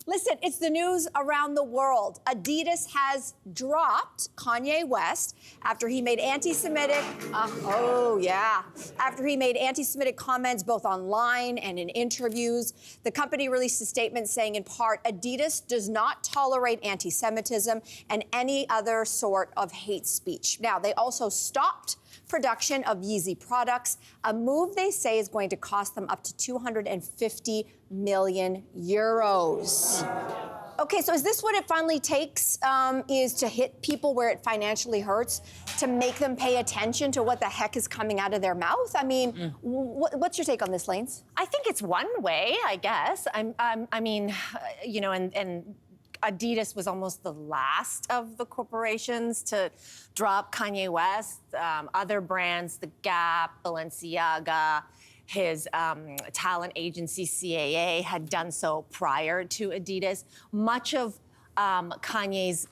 Listen, it's the news around the world. Adidas has dropped Kanye West after he made anti-Semitic, after he made anti-Semitic comments both online and in interviews. The company released a statement saying, in part, Adidas does not tolerate anti-Semitism and any other sort of hate speech. Now, they also stopped production of Yeezy products, a move they say is going to cost them up to 250 million euros. Okay, so is this what it finally takes, is to hit people where it financially hurts, to make them pay attention to what the heck is coming out of their mouth? I mean, what's your take on this, Lanes? I think it's one way, I guess. I mean, you know, and Adidas was almost the last of the corporations to drop Kanye West. Other brands, The Gap, Balenciaga, his talent agency, CAA, had done so prior to Adidas. Much of Kanye's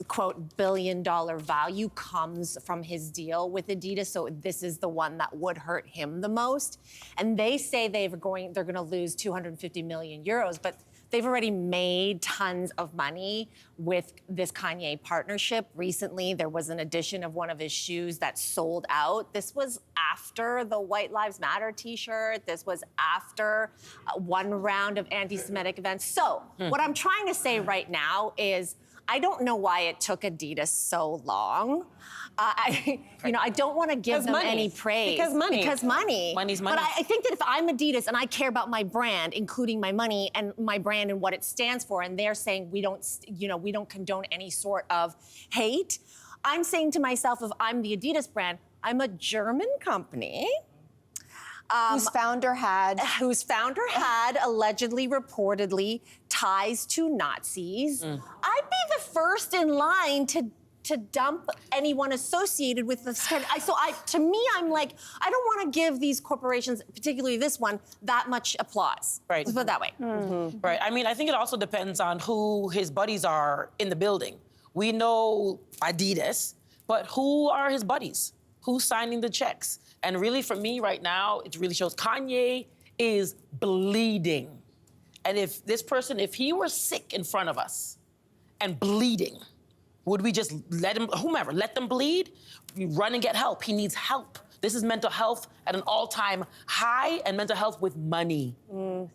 quote, billion-dollar value comes from his deal with Adidas, so this is the one that would hurt him the most. And they say they're going to lose 250 million euros, but they've already made tons of money with this Kanye partnership. Recently, there was an edition of one of his shoes that sold out. This was after the White Lives Matter t-shirt. This was after one round of anti-Semitic events. So what I'm trying to say right now is I don't know why it took Adidas so long. I don't want to give them any praise. Because money. Because money. Money's money. But I think that if I'm Adidas and I care about my brand, including my money and my brand and what it stands for, and they're saying we don't condone any sort of hate, I'm saying to myself, if I'm the Adidas brand, I'm a German company. Whose founder had allegedly, reportedly, ties to Nazis. I'd be the first in line to dump anyone associated with this kind of, to me, I'm like, I don't want to give these corporations, particularly this one, that much applause. Right. Let's put it that way. Right. I mean, I think it also depends on who his buddies are in the building. We know Adidas, but who are his buddies? Who's signing the checks? And really, for me right now, it really shows Kanye is bleeding. And if he were sick in front of us and bleeding, would we just let them bleed? We run and get help. He needs help. This is mental health at an all-time high and mental health with money.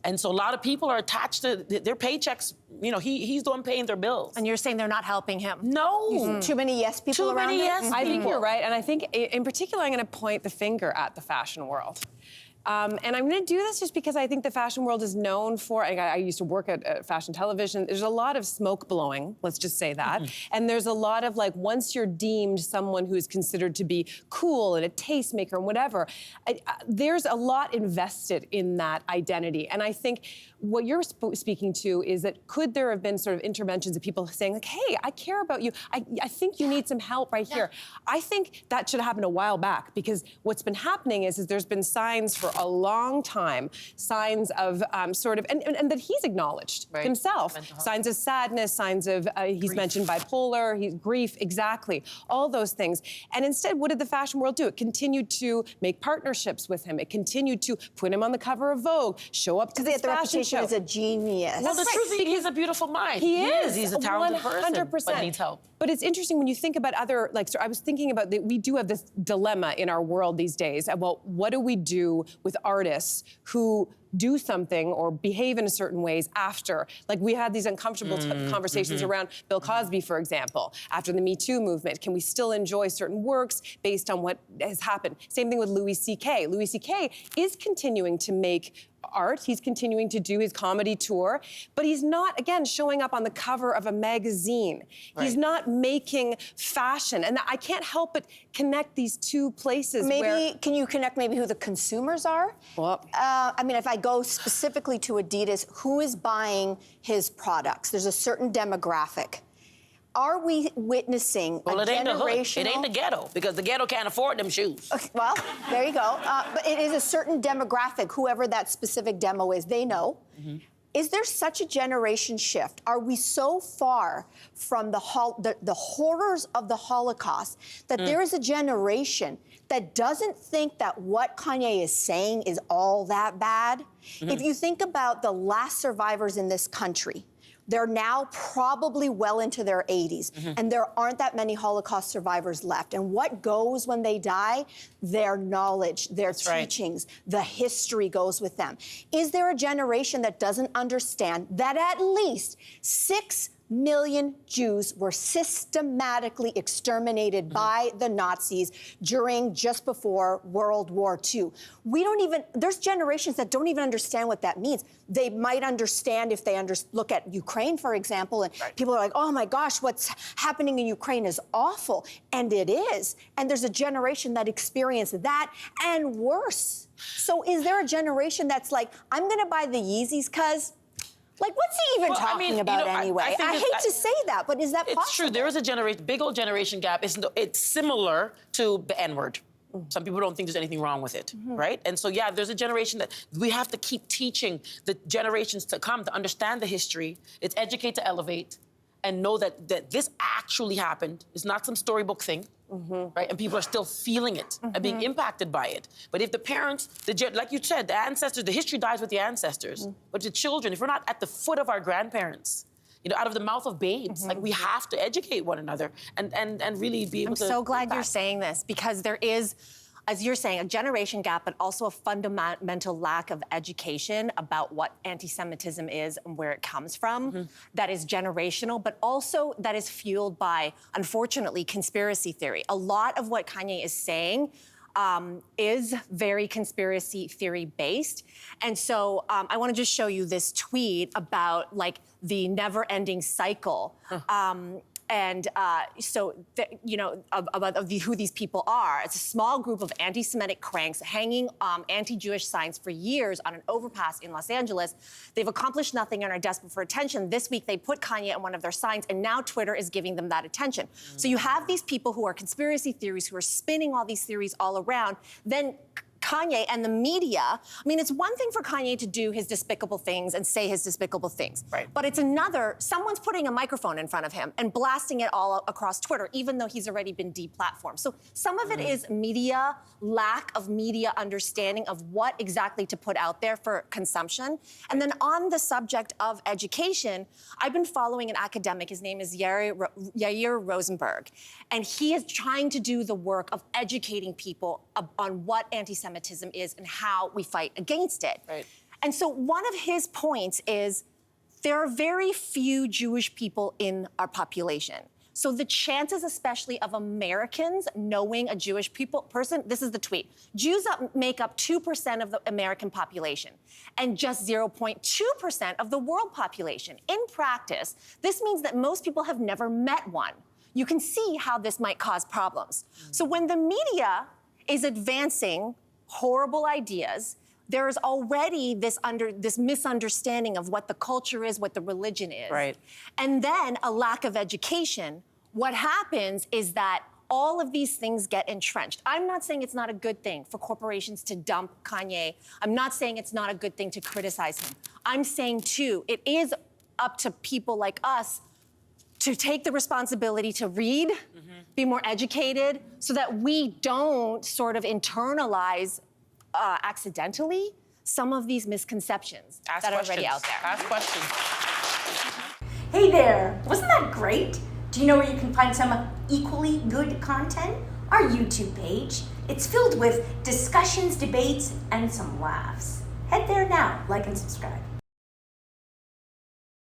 And so a lot of people are attached to their paychecks. You know, he's the one paying their bills. And you're saying they're not helping him? No. Too many yes people around him? I think you're right, and I think in particular I'm going to point the finger at the fashion world. And I'm going to do this just because I think the fashion world is known for, I used to work at fashion television, there's a lot of smoke blowing, let's just say that. And there's a lot of like, once you're deemed someone who is considered to be cool and a tastemaker and whatever, there's a lot invested in that identity. And I think what you're speaking to is that could there have been sort of interventions of people saying like, hey, I care about you. I think you need some help right here. I think that should have happened a while back, because what's been happening is there's been signs for a long time, signs of and that he's acknowledged himself. Signs of sadness, signs of, he's mentioned bipolar, grief, exactly, all those things. And instead, what did the fashion world do? It continued to make partnerships with him. It continued to put him on the cover of Vogue, show up to this fashion show. As a genius. Well, the truth is, he's a beautiful mind. He is. He's a talented 100%. person, but needs help. But it's interesting when you think about other, like, so I was thinking about that we do have this dilemma in our world these days about what do we do with artists who do something or behave in a certain ways after. Like, we had these uncomfortable conversations around Bill Cosby, for example, after the Me Too movement. Can we still enjoy certain works based on what has happened? Same thing with Louis C.K. Louis C.K. is continuing to make art. He's continuing to do his comedy tour, but he's not, again, showing up on the cover of a magazine. He's not making fashion. And I can't help but connect these two places. Can you connect maybe who the consumers are? Well, I mean, if I go specifically to Adidas, who is buying his products? There's a certain demographic. Are we witnessing a generational... Well, it ain't the hood. It ain't the ghetto, because the ghetto can't afford them shoes. Okay, well, there you go. But it is a certain demographic, whoever that specific demo is, they know. Is there such a generation shift? Are we so far from the horrors of the Holocaust that there is a generation that doesn't think that what Kanye is saying is all that bad? If you think about the last survivors in this country, They're now probably well into their 80s, and there aren't that many Holocaust survivors left. And what goes when they die? Their knowledge, their teachings, the history goes with them. Is there a generation that doesn't understand that at least 6 million Jews were systematically exterminated by the Nazis just before World War II? There's generations that don't even understand what that means. They might understand if they look at Ukraine, for example, and people are like, oh my gosh, what's happening in Ukraine is awful. And it is. And there's a generation that experienced that and worse. So is there a generation that's like, I'm gonna buy the Yeezys because, like, what's he even talking about anyway? I hate to say that, but is that possible? It's true. There is a big old generation gap. It's similar to the N-word. Some people don't think there's anything wrong with it, right? And so, yeah, there's a generation that we have to keep teaching the generations to come to understand the history. It's educate to elevate and know that this actually happened. It's not some storybook thing. Right? And people are still feeling it and being impacted by it. But if the parents, like you said, the ancestors, the history dies with the ancestors. But the children, if we're not at the foot of our grandparents, out of the mouth of babes, like we have to educate one another and really be able to. I'm so glad you're saying this because there is, as you're saying, a generation gap, but also a fundamental lack of education about what anti-Semitism is and where it comes from. That is generational, but also that is fueled by, unfortunately, conspiracy theory. A lot of what Kanye is saying is very conspiracy theory based. And so I want to just show you this tweet about like the never-ending cycle. Who these people are. It's a small group of anti-Semitic cranks hanging anti-Jewish signs for years on an overpass in Los Angeles. They've accomplished nothing and are desperate for attention. This week, they put Kanye on one of their signs, and now Twitter is giving them that attention. So you have these people who are conspiracy theories, who are spinning all these theories all around. Then Kanye and the media, I mean, it's one thing for Kanye to do his despicable things and say his despicable things. But it's another, someone's putting a microphone in front of him and blasting it all across Twitter, even though he's already been deplatformed. So some of it is media, lack of media understanding of what exactly to put out there for consumption. And then on the subject of education, I've been following an academic, his name is Yair Rosenberg, and he is trying to do the work of educating people on what anti-Semitism is and how we fight against it. And so one of his points is there are very few Jewish people in our population. So the chances, especially of Americans knowing a Jewish person, this is the tweet. Jews make up 2% of the American population and just 0.2% of the world population. In practice, this means that most people have never met one. You can see how this might cause problems. So when the media is advancing horrible ideas, there is already this misunderstanding of what the culture is, what the religion is. And then a lack of education. What happens is that all of these things get entrenched. I'm not saying it's not a good thing for corporations to dump Kanye. I'm not saying it's not a good thing to criticize him. I'm saying, too, it is up to people like us to take the responsibility to read, be more educated, so that we don't sort of internalize accidentally some of these misconceptions that are already out there. Ask questions. Hey there, wasn't that great? Do you know where you can find some equally good content? Our YouTube page. It's filled with discussions, debates, and some laughs. Head there now, like and subscribe.